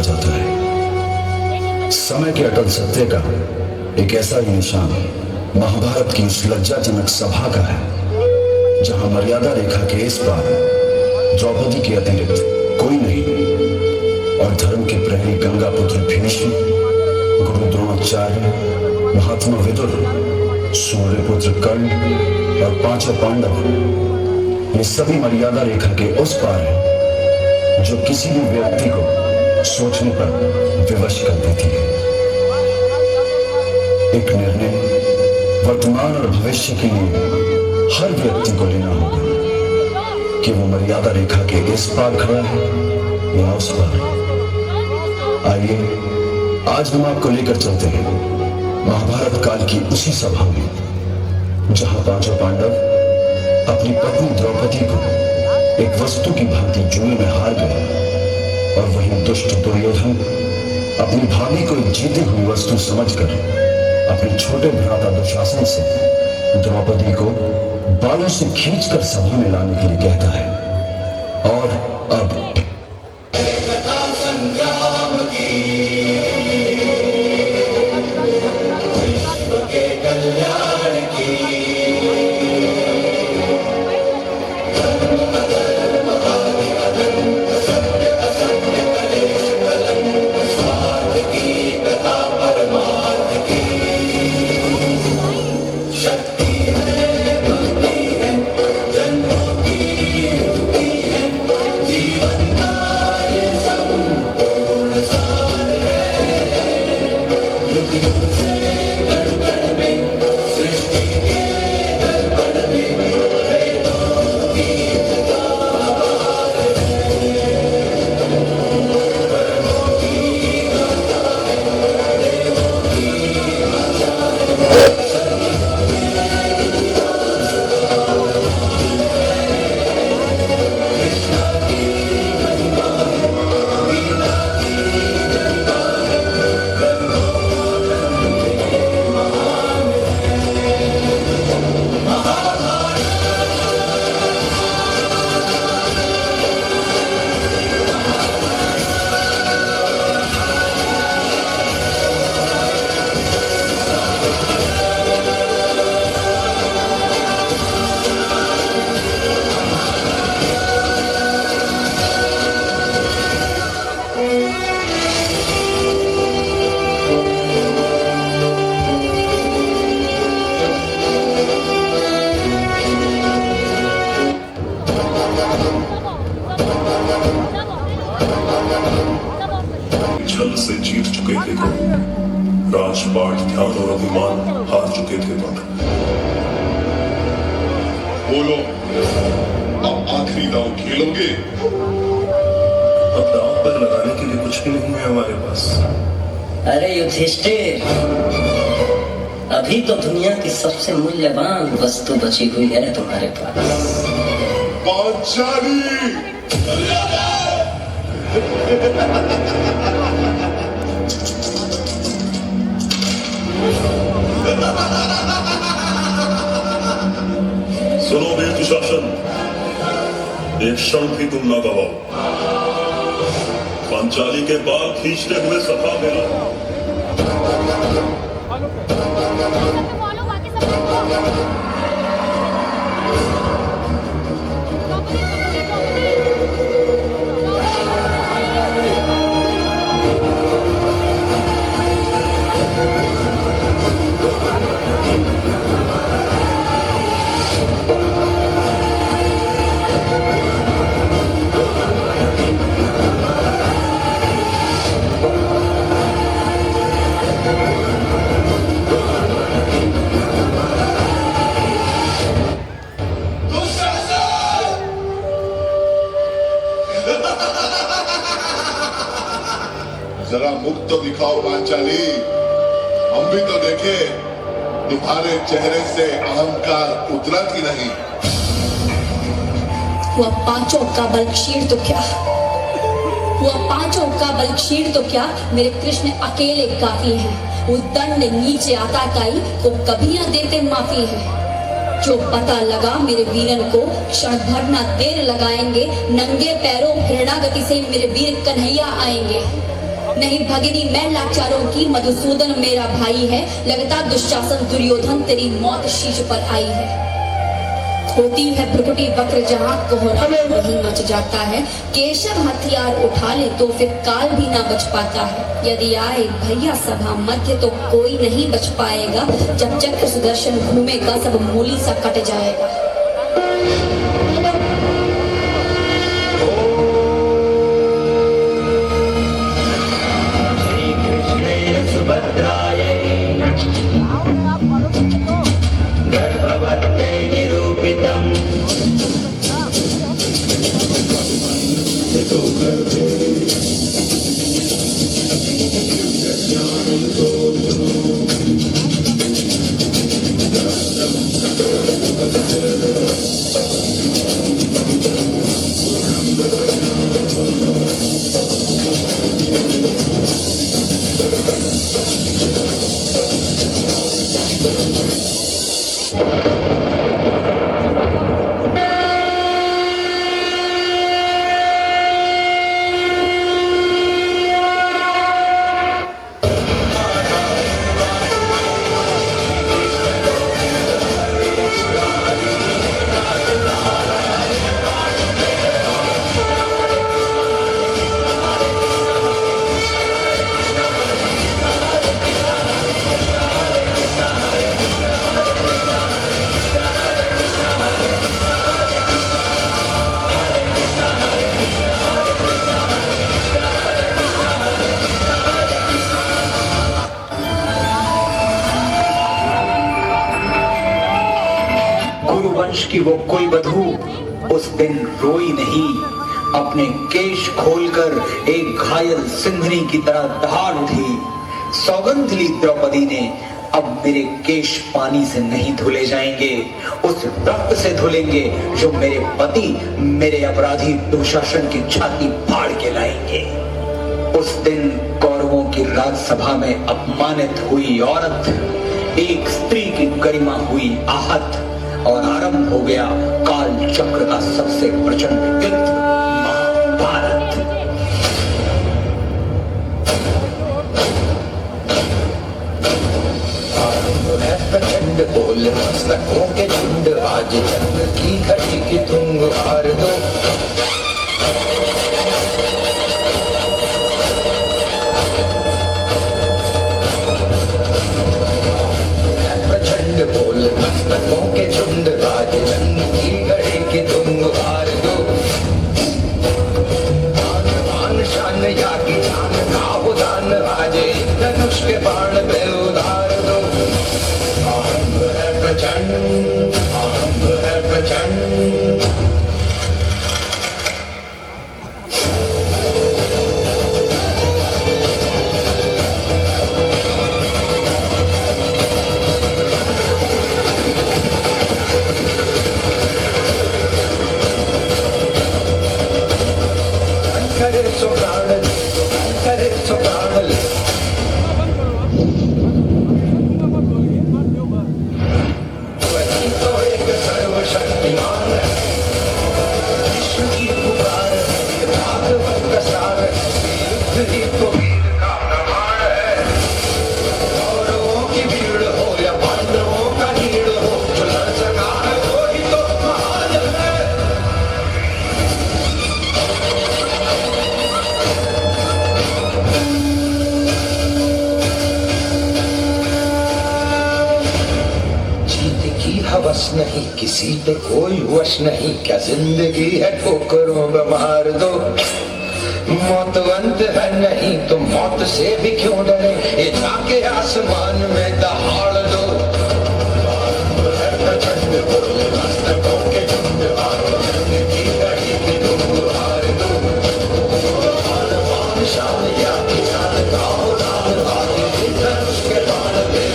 जाता है। समय के अटल सत्य का एक ऐसा ही निशान महाभारत की उस लज्जाजनक सभा का है जहां मर्यादा रेखा के इस पार द्रौपदी के अतिरिक्त कोई नहीं और धर्म के प्रहरी गंगा पुत्र भीष्म, गुरु द्रोणाचार्य, महात्मा विदुर, सूर्यपुत्र कर्ण और पांचों पांडव ये सभी मर्यादा रेखा के उस पार है जो किसी भी व्यक्ति को सोचने पर विवश कर देती है। एक निर्णय वर्तमान और भविष्य के लिए हर व्यक्ति को लेना होगा कि वो मर्यादा रेखा के इस पार खड़ा है या उस पार। आइए आज हम आपको लेकर चलते हैं महाभारत काल की उसी सभा में जहां पांचों पांडव अपनी पत्नी द्रौपदी को एक वस्तु की भांति जुए में हार गए और वहीं दुष्ट दुर्योधन अपनी भाभी को एक जीती हुई वस्तु समझकर अपने छोटे भ्राता दुशासन से द्रौपदी को बालों से खींचकर सभा में लाने के लिए कहता है। और अब छल से जीत चुके थे तुम, राजपाट ध्यान और अभिमान हार चुके थे तुम। बोलो, अब आखिरी दांव खेलोगे? अब दांव पर लगाने के लिए कुछ भी नहीं है हमारे पास। अरे युधिष्ठिर, अभी तो दुनिया की सबसे मूल्यवान वस्तु बची हुई है तुम्हारे पास। पांचाली! सुनो वीर दुशासन, एक क्षण भी तुम ना गवाओ। पांचाली के बाल खींचते हुए सभा में लाओ। जरा मुख तो दिखाओ पांचाली, हम भी तो देखे तुम्हारे चेहरे से अहंकार उतरा कि नहीं। हुआ पांचों का बल क्षीण तो क्या, हुआ पांचों का बल क्षीण तो क्या, मेरे कृष्ण अकेले काफी हैं। वो दंड नीचे आता काई वो कभी न देते माफी है। जो पता लगा मेरे वीरन को क्षण भर न देर लगाएंगे। नंगे पैरों घृणा गति से मेरे वीर कन्हैया आएंगे। नहीं भगिनी मैं लाचारों की, मधुसूदन मेरा भाई है। लगता दुशासन दुर्योधन तेरी मौत शीश पर आई है। होती है प्रकृति वक्र जहाँ कोहरा वहीं मच जाता है। केशव हथियार उठा ले तो फिर काल भी ना बच पाता है। यदि आए भैया सभा मध्य तो कोई नहीं बच पाएगा। जब चक्र सुदर्शन घूमेगा सब मूली सा कट जाएगा। वंश की वो कोई वधू उस दिन रोई नहीं। अपने केश खोलकर एक घायल सिंहनी की तरह दहाड़ उठी। सौगंध ली द्रौपदी ने, अब मेरे केश पानी से नहीं धुले जाएंगे, उस रक्त से धुलेंगे जो मेरे पति मेरे अपराधी दुशासन की छाती फाड़ के लाएंगे। उस दिन कौरवों की राजसभा में अपमानित हुई औरत, एक स्त्री की गरिमा हुई आहत और आरंभ हो गया काल चक्र का सबसे प्रचंड युद्ध, महाभारत। प्रचंड बोल मस्तकों के झुंड, आज जंग की घड़ी की तुम हार दो। प्रचंड बोल मस्तकों के झुंड, आज जंग की घड़ी की तुम हार दो। मान शान या की जान का उदान, आज धनुष के बाण पे उतार दो। आरंभ है प्रचंड, आरंभ है प्रचंड। करे सो प्राण, करे सो प्राण। वही तो एक सर्वशक्तिमान है, विश्व की पुकार, भागवत का सार, युद्ध ही तो वीर का प्रमाण है। कौरवों की भीड़ हो या पांडवों का नीड़ हो, जो लड़ सका है वही तो महान है। हवस नहीं, किसी पे कोई वश नहीं, क्या जिंदगी है ठोकरों में मार दो। मौत अंत है नहीं तो मौत से भी क्यों डरे, ये जाके आसमान में दहाड़ दो। प्रचंड बोले मस्तकों के झुंड, आज जंग की घड़ी की तुम हार दो। मान शान या की जान का उदान, आज धनुष के बाण पे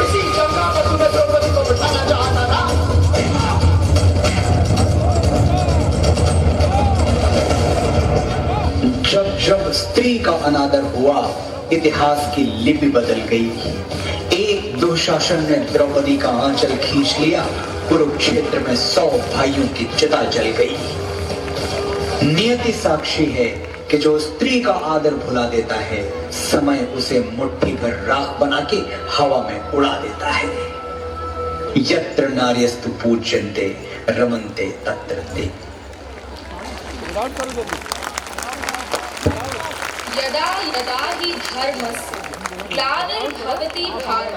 इसी जंग स्त्री का अनादर हुआ, इतिहास की लिपि बदल गई। एक दुशासन ने द्रौपदी का आंचल खींच लिया, कुरुक्षेत्र में 100 भाइयों की चिता जल गई। नियति साक्षी है कि जो स्त्री का आदर भुला देता है, समय उसे मुट्ठी भर राख बना के हवा में उड़ा देता है। यत्र नार्यस्तु पूज्यन्ते रमन्ते तत्र ते। यदा यदा हि धर्मस्य ग्लानिर्भवति भारत।